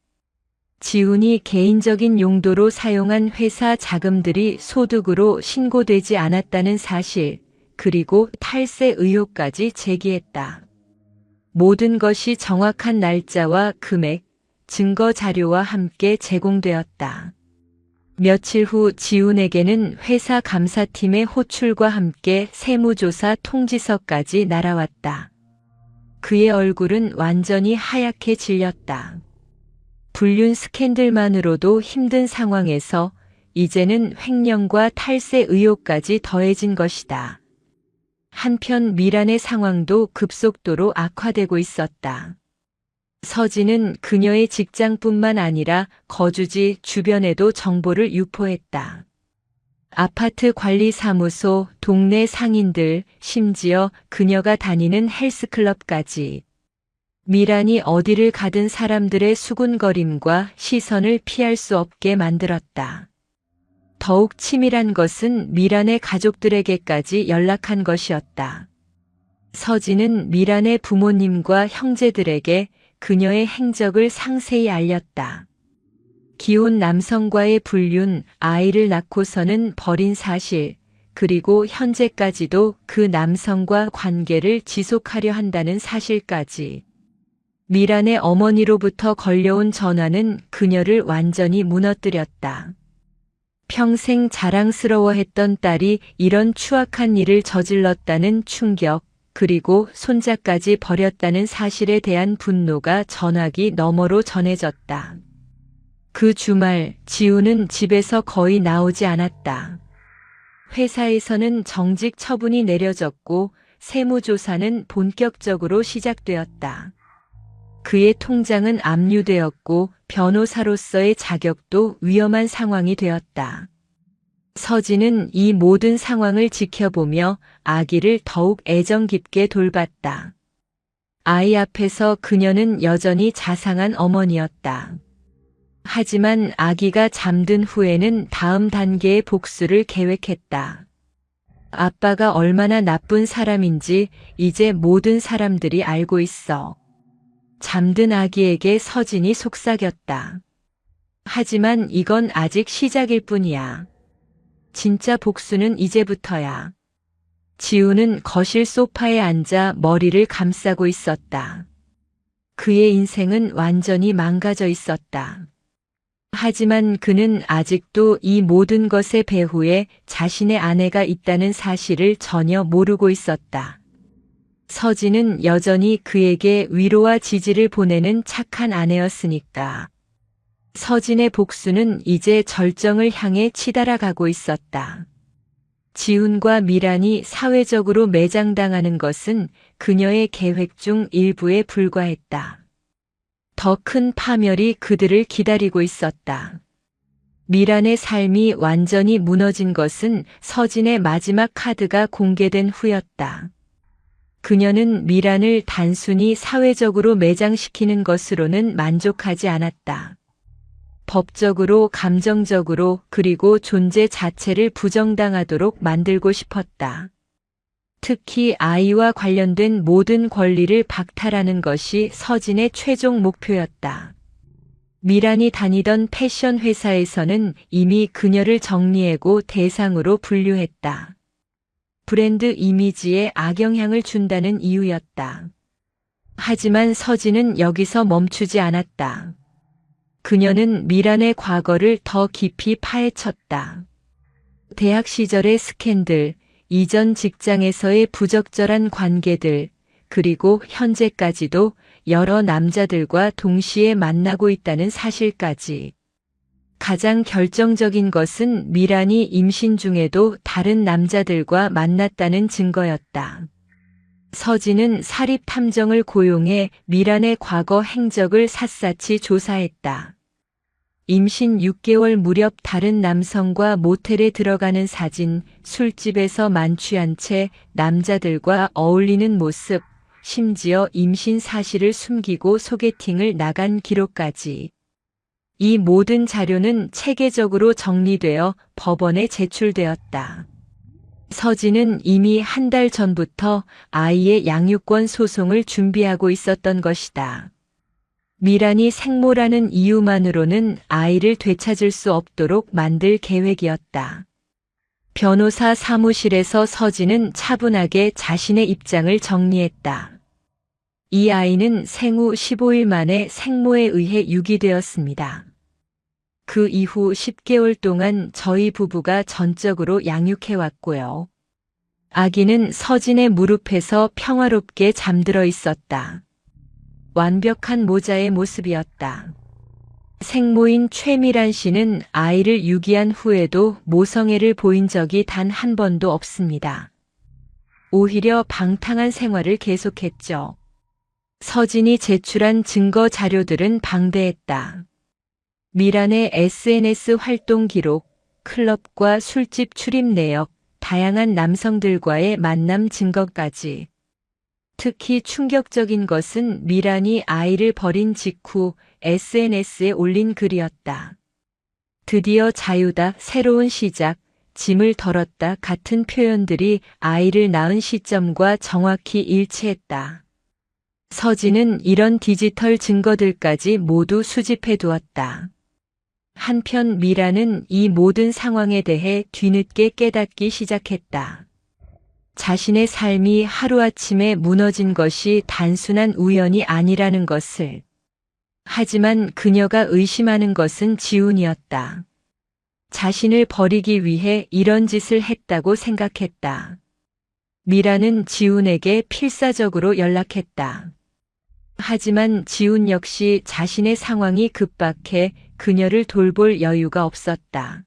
지훈이 개인적인 용도로 사용한 회사 자금들이 소득으로 신고되지 않았다는 사실, 그리고 탈세 의혹까지 제기했다. 모든 것이 정확한 날짜와 금액, 증거 자료와 함께 제공되었다. 며칠 후 지훈에게는 회사 감사팀의 호출과 함께 세무조사 통지서까지 날아왔다. 그의 얼굴은 완전히 하얗게 질렸다. 불륜 스캔들만으로도 힘든 상황에서 이제는 횡령과 탈세 의혹까지 더해진 것이다. 한편 미란의 상황도 급속도로 악화되고 있었다. 서진은 그녀의 직장뿐만 아니라 거주지 주변에도 정보를 유포했다. 아파트 관리사무소, 동네 상인들, 심지어 그녀가 다니는 헬스클럽까지. 미란이 어디를 가든 사람들의 수군거림과 시선을 피할 수 없게 만들었다. 더욱 치밀한 것은 미란의 가족들에게까지 연락한 것이었다. 서진은 미란의 부모님과 형제들에게 그녀의 행적을 상세히 알렸다. 기혼 남성과의 불륜, 아이를 낳고서는 버린 사실, 그리고 현재까지도 그 남성과 관계를 지속하려 한다는 사실까지. 미란의 어머니로부터 걸려온 전화는 그녀를 완전히 무너뜨렸다. 평생 자랑스러워했던 딸이 이런 추악한 일을 저질렀다는 충격, 그리고 손자까지 버렸다는 사실에 대한 분노가 전화기 너머로 전해졌다. 그 주말 지우는 집에서 거의 나오지 않았다. 회사에서는 정직 처분이 내려졌고 세무조사는 본격적으로 시작되었다. 그의 통장은 압류되었고 변호사로서의 자격도 위험한 상황이 되었다. 서진은 이 모든 상황을 지켜보며 아기를 더욱 애정 깊게 돌봤다. 아이 앞에서 그녀는 여전히 자상한 어머니였다. 하지만 아기가 잠든 후에는 다음 단계의 복수를 계획했다. 아빠가 얼마나 나쁜 사람인지 이제 모든 사람들이 알고 있어. 잠든 아기에게 서진이 속삭였다. 하지만 이건 아직 시작일 뿐이야. 진짜 복수는 이제부터야. 지우는 거실 소파에 앉아 머리를 감싸고 있었다. 그의 인생은 완전히 망가져 있었다. 하지만 그는 아직도 이 모든 것의 배후에 자신의 아내가 있다는 사실을 전혀 모르고 있었다. 서진은 여전히 그에게 위로와 지지를 보내는 착한 아내였으니까. 서진의 복수는 이제 절정을 향해 치달아가고 있었다. 지훈과 미란이 사회적으로 매장당하는 것은 그녀의 계획 중 일부에 불과했다. 더 큰 파멸이 그들을 기다리고 있었다. 미란의 삶이 완전히 무너진 것은 서진의 마지막 카드가 공개된 후였다. 그녀는 미란을 단순히 사회적으로 매장시키는 것으로는 만족하지 않았다. 법적으로, 감정적으로, 그리고 존재 자체를 부정당하도록 만들고 싶었다. 특히 아이와 관련된 모든 권리를 박탈하는 것이 서진의 최종 목표였다. 미란이 다니던 패션 회사에서는 이미 그녀를 정리해고 대상으로 분류했다. 브랜드 이미지에 악영향을 준다는 이유였다. 하지만 서진은 여기서 멈추지 않았다. 그녀는 미란의 과거를 더 깊이 파헤쳤다. 대학 시절의 스캔들, 이전 직장에서의 부적절한 관계들, 그리고 현재까지도 여러 남자들과 동시에 만나고 있다는 사실까지. 가장 결정적인 것은 미란이 임신 중에도 다른 남자들과 만났다는 증거였다. 서진은 사립 탐정을 고용해 미란의 과거 행적을 샅샅이 조사했다. 임신 6개월 무렵 다른 남성과 모텔에 들어가는 사진, 술집에서 만취한 채 남자들과 어울리는 모습, 심지어 임신 사실을 숨기고 소개팅을 나간 기록까지. 이 모든 자료는 체계적으로 정리되어 법원에 제출되었다. 서진은 이미 한 달 전부터 아이의 양육권 소송을 준비하고 있었던 것이다. 미란이 생모라는 이유만으로는 아이를 되찾을 수 없도록 만들 계획이었다. 변호사 사무실에서 서진은 차분하게 자신의 입장을 정리했다. 이 아이는 생후 15일 만에 생모에 의해 유기되었습니다. 그 이후 10개월 동안 저희 부부가 전적으로 양육해왔고요. 아기는 서진의 무릎에서 평화롭게 잠들어 있었다. 완벽한 모자의 모습이었다. 생모인 최미란 씨는 아이를 유기한 후에도 모성애를 보인 적이 단 한 번도 없습니다. 오히려 방탕한 생활을 계속했죠. 서진이 제출한 증거 자료들은 방대했다. 미란의 SNS 활동 기록, 클럽과 술집 출입 내역, 다양한 남성들과의 만남 증거까지. 특히 충격적인 것은 미란이 아이를 버린 직후 SNS에 올린 글이었다. 드디어 자유다, 새로운 시작, 짐을 덜었다 같은 표현들이 아이를 낳은 시점과 정확히 일치했다. 서진은 이런 디지털 증거들까지 모두 수집해 두었다. 한편 미란은 이 모든 상황에 대해 뒤늦게 깨닫기 시작했다. 자신의 삶이 하루아침에 무너진 것이 단순한 우연이 아니라는 것을. 하지만 그녀가 의심하는 것은 지훈이었다. 자신을 버리기 위해 이런 짓을 했다고 생각했다. 미라는 지훈에게 필사적으로 연락했다. 하지만 지훈 역시 자신의 상황이 급박해 그녀를 돌볼 여유가 없었다.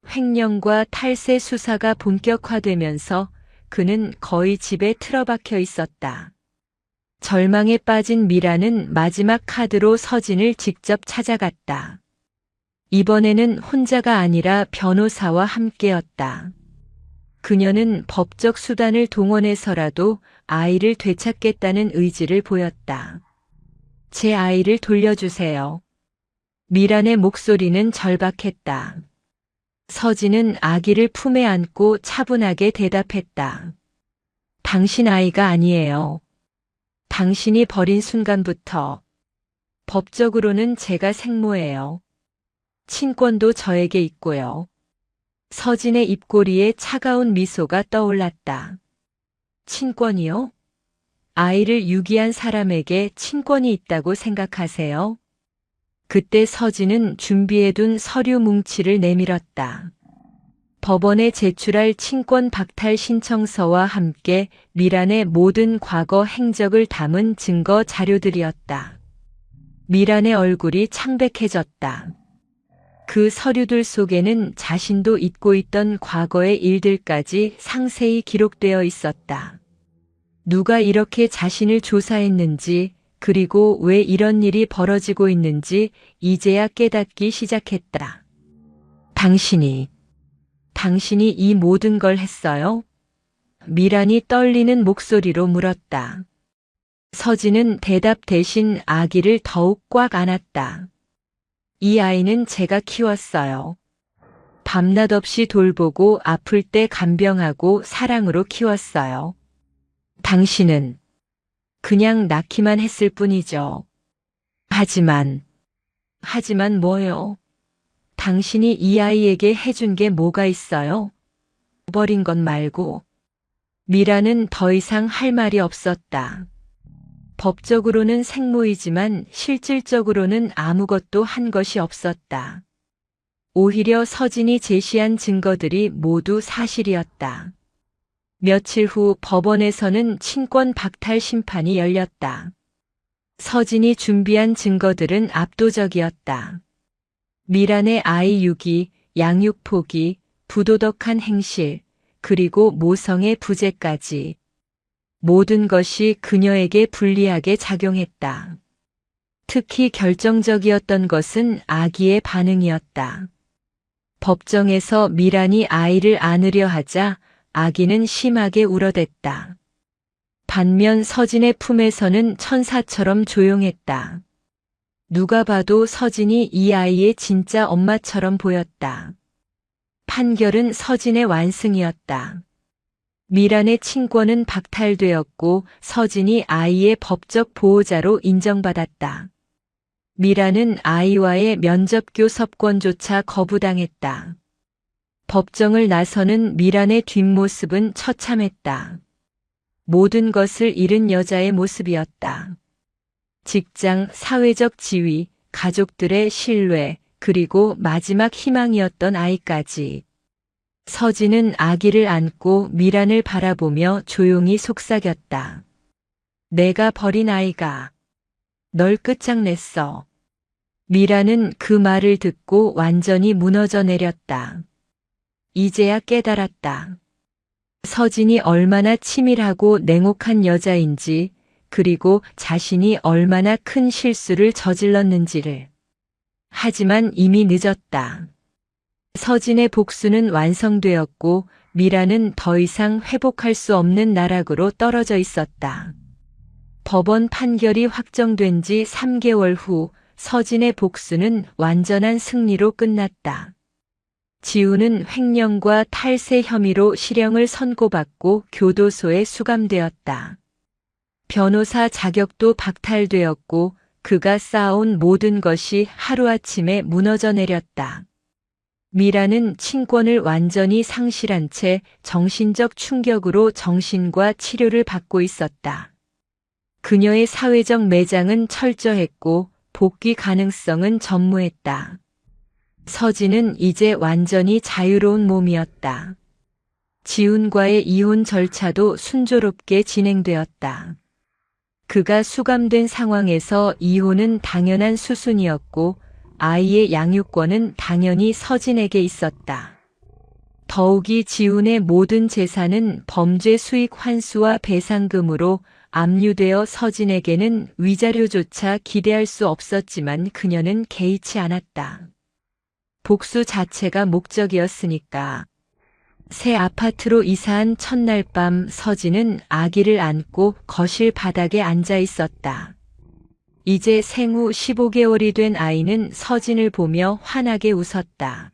횡령과 탈세 수사가 본격화되면서 그는 거의 집에 틀어박혀 있었다. 절망에 빠진 미라는 마지막 카드로 서진을 직접 찾아갔다. 이번에는 혼자가 아니라 변호사와 함께였다. 그녀는 법적 수단을 동원해서라도 아이를 되찾겠다는 의지를 보였다. 제 아이를 돌려주세요. 미란의 목소리는 절박했다. 서진은 아기를 품에 안고 차분하게 대답했다. 당신 아이가 아니에요. 당신이 버린 순간부터 법적으로는 제가 생모예요. 친권도 저에게 있고요. 서진의 입꼬리에 차가운 미소가 떠올랐다. 친권이요? 아이를 유기한 사람에게 친권이 있다고 생각하세요? 그때 서진은 준비해둔 서류 뭉치를 내밀었다. 법원에 제출할 친권 박탈 신청서와 함께 미란의 모든 과거 행적을 담은 증거 자료들이었다. 미란의 얼굴이 창백해졌다. 그 서류들 속에는 자신도 잊고 있던 과거의 일들까지 상세히 기록되어 있었다. 누가 이렇게 자신을 조사했는지, 그리고 왜 이런 일이 벌어지고 있는지 이제야 깨닫기 시작했다. 당신이 이 모든 걸 했어요? 미란이 떨리는 목소리로 물었다. 서진은 대답 대신 아기를 더욱 꽉 안았다. 이 아이는 제가 키웠어요. 밤낮 없이 돌보고 아플 때 간병하고 사랑으로 키웠어요. 당신은 그냥 낳기만 했을 뿐이죠. 하지만 뭐요? 당신이 이 아이에게 해준 게 뭐가 있어요? 버린 것 말고. 미라는 더 이상 할 말이 없었다. 법적으로는 생모이지만 실질적으로는 아무것도 한 것이 없었다. 오히려 서진이 제시한 증거들이 모두 사실이었다. 며칠 후 법원에서는 친권 박탈 심판이 열렸다. 서진이 준비한 증거들은 압도적이었다. 미란의 아이 유기, 양육 포기, 부도덕한 행실, 그리고 모성의 부재까지. 모든 것이 그녀에게 불리하게 작용했다. 특히 결정적이었던 것은 아기의 반응이었다. 법정에서 미란이 아이를 안으려 하자 아기는 심하게 울어댔다. 반면 서진의 품에서는 천사처럼 조용했다. 누가 봐도 서진이 이 아이의 진짜 엄마처럼 보였다. 판결은 서진의 완승이었다. 미란의 친권은 박탈되었고 서진이 아이의 법적 보호자로 인정받았다. 미란은 아이와의 면접 교섭권조차 거부당했다. 법정을 나서는 미란의 뒷모습은 처참했다. 모든 것을 잃은 여자의 모습이었다. 직장, 사회적 지위, 가족들의 신뢰, 그리고 마지막 희망이었던 아이까지. 서진은 아기를 안고 미란을 바라보며 조용히 속삭였다. 내가 버린 아이가 널 끝장냈어. 미란은 그 말을 듣고 완전히 무너져 내렸다. 이제야 깨달았다. 서진이 얼마나 치밀하고 냉혹한 여자인지, 그리고 자신이 얼마나 큰 실수를 저질렀는지를. 하지만 이미 늦었다. 서진의 복수는 완성되었고 미라는 더 이상 회복할 수 없는 나락으로 떨어져 있었다. 법원 판결이 확정된 지 3개월 후 서진의 복수는 완전한 승리로 끝났다. 지우는 횡령과 탈세 혐의로 실형을 선고받고 교도소에 수감되었다. 변호사 자격도 박탈되었고 그가 쌓아온 모든 것이 하루아침에 무너져 내렸다. 미라는 친권을 완전히 상실한 채 정신적 충격으로 정신과 치료를 받고 있었다. 그녀의 사회적 매장은 철저했고 복귀 가능성은 전무했다. 서진은 이제 완전히 자유로운 몸이었다. 지훈과의 이혼 절차도 순조롭게 진행되었다. 그가 수감된 상황에서 이혼은 당연한 수순이었고 아이의 양육권은 당연히 서진에게 있었다. 더욱이 지훈의 모든 재산은 범죄 수익 환수와 배상금으로 압류되어 서진에게는 위자료조차 기대할 수 없었지만 그녀는 개의치 않았다. 복수 자체가 목적이었으니까. 새 아파트로 이사한 첫날 밤 서진은 아기를 안고 거실 바닥에 앉아 있었다. 이제 생후 15개월이 된 아이는 서진을 보며 환하게 웃었다.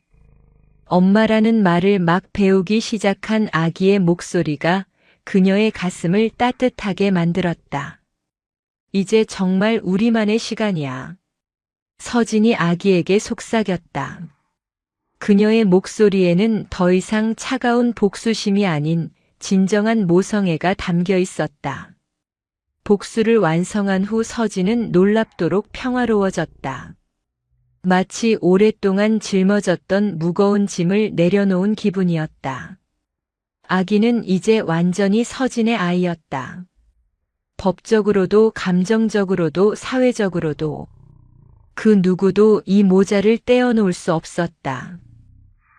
엄마라는 말을 막 배우기 시작한 아기의 목소리가 그녀의 가슴을 따뜻하게 만들었다. 이제 정말 우리만의 시간이야. 서진이 아기에게 속삭였다. 그녀의 목소리에는 더 이상 차가운 복수심이 아닌 진정한 모성애가 담겨 있었다. 복수를 완성한 후 서진은 놀랍도록 평화로워졌다. 마치 오랫동안 짊어졌던 무거운 짐을 내려놓은 기분이었다. 아기는 이제 완전히 서진의 아이였다. 법적으로도 감정적으로도 사회적으로도 그 누구도 이 모자를 떼어놓을 수 없었다.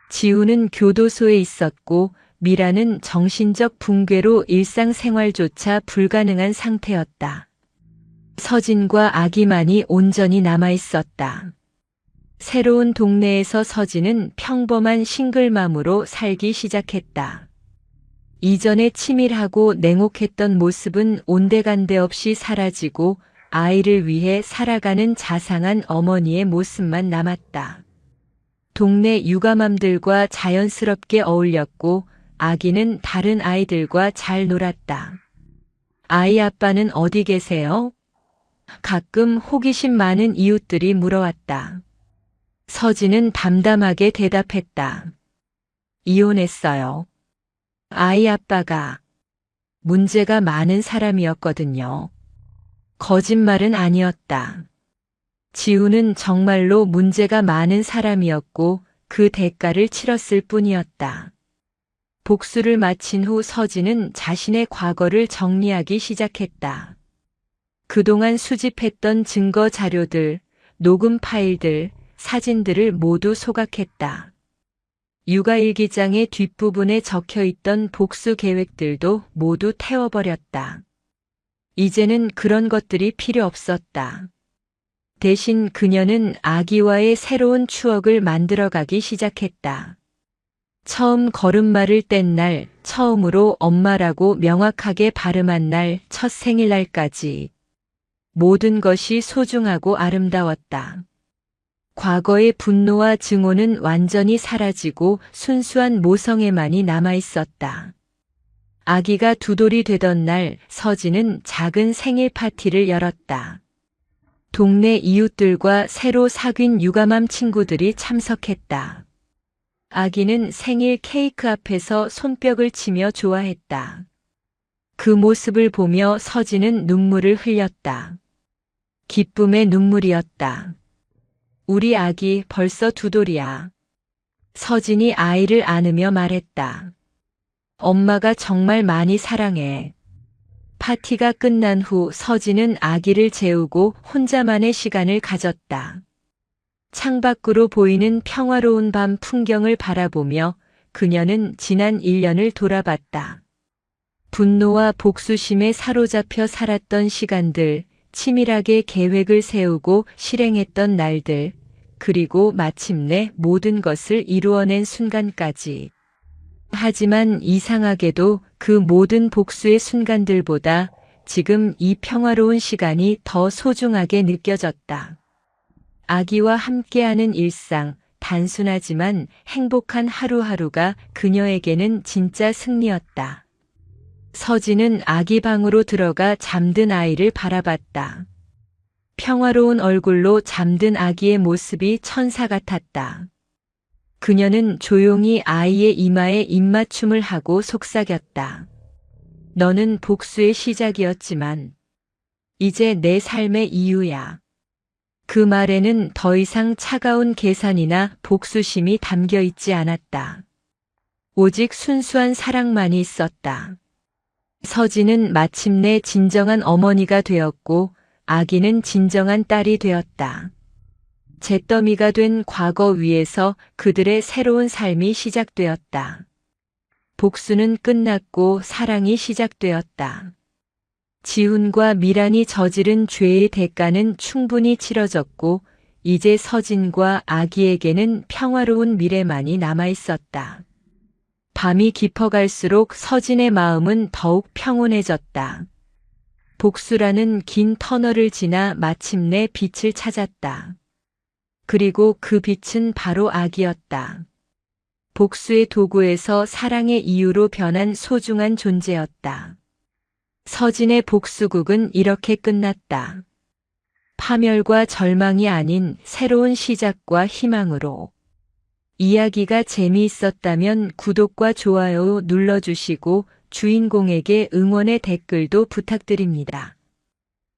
지훈은 교도소에 있었고 미라는 정신적 붕괴로 일상생활조차 불가능한 상태였다. 서진과 아기만이 온전히 남아있었다. 새로운 동네에서 서진은 평범한 싱글맘으로 살기 시작했다. 이전에 치밀하고 냉혹했던 모습은 온데간데 없이 사라지고 아이를 위해 살아가는 자상한 어머니의 모습만 남았다. 동네 육아맘들과 자연스럽게 어울렸고 아기는 다른 아이들과 잘 놀았다. 아이 아빠는 어디 계세요? 가끔 호기심 많은 이웃들이 물어왔다. 서진은 담담하게 대답했다. 이혼했어요. 아이 아빠가 문제가 많은 사람이었거든요. 거짓말은 아니었다. 지훈은 정말로 문제가 많은 사람이었고 그 대가를 치렀을 뿐이었다. 복수를 마친 후 서진은 자신의 과거를 정리하기 시작했다. 그동안 수집했던 증거 자료들, 녹음 파일들, 사진들을 모두 소각했다. 육아일기장의 뒷부분에 적혀있던 복수 계획들도 모두 태워버렸다. 이제는 그런 것들이 필요 없었다. 대신 그녀는 아기와의 새로운 추억을 만들어가기 시작했다. 처음 걸음마를 뗀 날, 처음으로 엄마라고 명확하게 발음한 날, 첫 생일날까지 모든 것이 소중하고 아름다웠다. 과거의 분노와 증오는 완전히 사라지고 순수한 모성애만이 남아있었다. 아기가 2돌이 되던 날 서진은 작은 생일 파티를 열었다. 동네 이웃들과 새로 사귄 육아맘 친구들이 참석했다. 아기는 생일 케이크 앞에서 손뼉을 치며 좋아했다. 그 모습을 보며 서진은 눈물을 흘렸다. 기쁨의 눈물이었다. 우리 아기 벌써 2돌이야. 서진이 아이를 안으며 말했다. 엄마가 정말 많이 사랑해. 파티가 끝난 후 서진은 아기를 재우고 혼자만의 시간을 가졌다. 창밖으로 보이는 평화로운 밤 풍경을 바라보며 그녀는 지난 1년을 돌아봤다. 분노와 복수심에 사로잡혀 살았던 시간들, 치밀하게 계획을 세우고 실행했던 날들, 그리고 마침내 모든 것을 이루어낸 순간까지. 하지만 이상하게도 그 모든 복수의 순간들보다 지금 이 평화로운 시간이 더 소중하게 느껴졌다. 아기와 함께하는 일상, 단순하지만 행복한 하루하루가 그녀에게는 진짜 승리였다. 서진은 아기 방으로 들어가 잠든 아이를 바라봤다. 평화로운 얼굴로 잠든 아기의 모습이 천사 같았다. 그녀는 조용히 아이의 이마에 입맞춤을 하고 속삭였다. 너는 복수의 시작이었지만 이제 내 삶의 이유야. 그 말에는 더 이상 차가운 계산이나 복수심이 담겨 있지 않았다. 오직 순수한 사랑만이 있었다. 서진은 마침내 진정한 어머니가 되었고 아기는 진정한 딸이 되었다. 잿더미가 된 과거 위에서 그들의 새로운 삶이 시작되었다. 복수는 끝났고 사랑이 시작되었다. 지훈과 미란이 저지른 죄의 대가는 충분히 치러졌고 이제 서진과 아기에게는 평화로운 미래만이 남아 있었다. 밤이 깊어갈수록 서진의 마음은 더욱 평온해졌다. 복수라는 긴 터널을 지나 마침내 빛을 찾았다. 그리고 그 빛은 바로 아기였다. 복수의 도구에서 사랑의 이유로 변한 소중한 존재였다. 서진의 복수극은 이렇게 끝났다. 파멸과 절망이 아닌 새로운 시작과 희망으로. 이야기가 재미있었다면 구독과 좋아요 눌러주시고 주인공에게 응원의 댓글도 부탁드립니다.